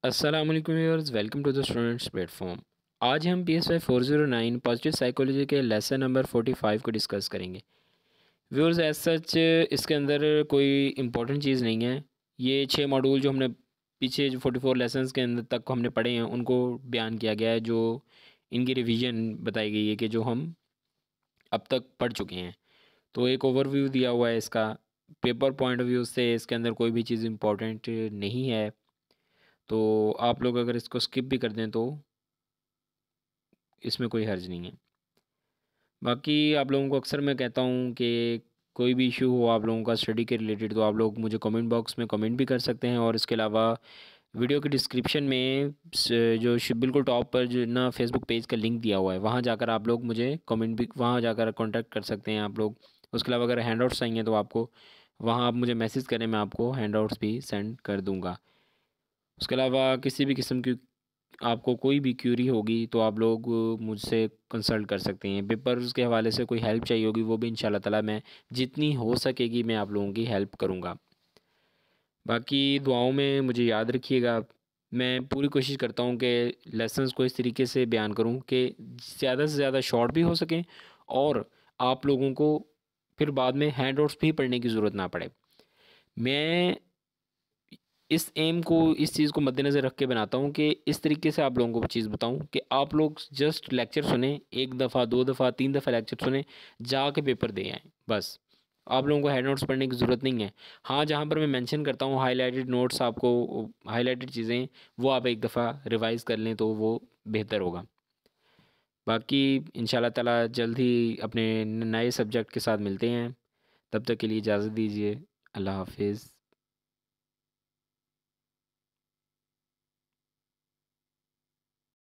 अस्सलाम वालेकुम viewers, welcome to the students platform. आज हम PSY 409 पॉजिटिव साइकोलॉजी के लेसन नंबर 45 को डिस्कस करेंगे। व्यूअर्स, एज सच इसके अंदर कोई इम्पोर्टेंट चीज़ नहीं है। ये 6 मॉड्यूल जो हमने पीछे जो 44 लेसन्स के अंदर तक हमने पढ़े हैं उनको बयान किया गया है, जो इनकी रिवीजन बताई गई है कि जो हम अब तक पढ़ चुके हैं। तो एक ओवरव्यू दिया हुआ है इसका। पेपर पॉइंट ऑफ व्यू से इसके अंदर कोई भी चीज़ इम्पोर्टेंट नहीं है, तो आप लोग अगर इसको स्किप भी कर दें तो इसमें कोई हर्ज नहीं है। बाकी आप लोगों को अक्सर मैं कहता हूँ कि कोई भी इशू हो आप लोगों का स्टडी के रिलेटेड, तो आप लोग मुझे कमेंट बॉक्स में कमेंट भी कर सकते हैं। और इसके अलावा वीडियो के डिस्क्रिप्शन में जो बिल्कुल टॉप पर जो ना फेसबुक पेज का लिंक दिया हुआ है, वहाँ जाकर आप लोग मुझे कमेंट भी, वहाँ जाकर कांटेक्ट कर सकते हैं आप लोग। उसके अलावा अगर हैंडआउट्स चाहिए तो आपको वहाँ आप मुझे मैसेज करें, मैं आपको हैंडआउट्स भी सेंड कर दूँगा। उसके अलावा किसी भी किस्म की आपको कोई भी क्यूरी होगी तो आप लोग मुझसे कंसल्ट कर सकते हैं। पेपर्स के हवाले से कोई हेल्प चाहिए होगी वो भी इंशाल्लाह ताला मैं जितनी हो सकेगी मैं आप लोगों की हेल्प करूँगा। बाकी दुआओं में मुझे याद रखिएगा। मैं पूरी कोशिश करता हूँ कि लेसन्स को इस तरीके से बयान करूँ कि ज़्यादा से ज़्यादा शॉर्ट भी हो सकें और आप लोगों को फिर बाद में हैंडआउट्स भी पढ़ने की ज़रूरत ना पड़े। मैं इस एम को, इस चीज़ को मद्देनज़र रख के बनाता हूँ कि इस तरीके से आप लोगों को चीज़ बताऊँ कि आप लोग जस्ट लेक्चर सुने, 1 दफ़ा 2 दफ़ा 3 दफ़ा लेक्चर सुने, जाके पेपर दे आएँ बस। आप लोगों को हेड नोट्स पढ़ने की ज़रूरत नहीं है। हाँ, जहाँ पर मैं मेंशन करता हूँ हाइलाइटेड नोट्स, आपको हाइलाइटेड चीज़ें वो आप 1 दफ़ा रिवाइज़ कर लें तो वो बेहतर होगा। बाकी इंशाल्लाह ताला जल्द ही अपने नए सब्जेक्ट के साथ मिलते हैं। तब तक के लिए इजाज़त दीजिए। अल्लाह हाफ़िज़।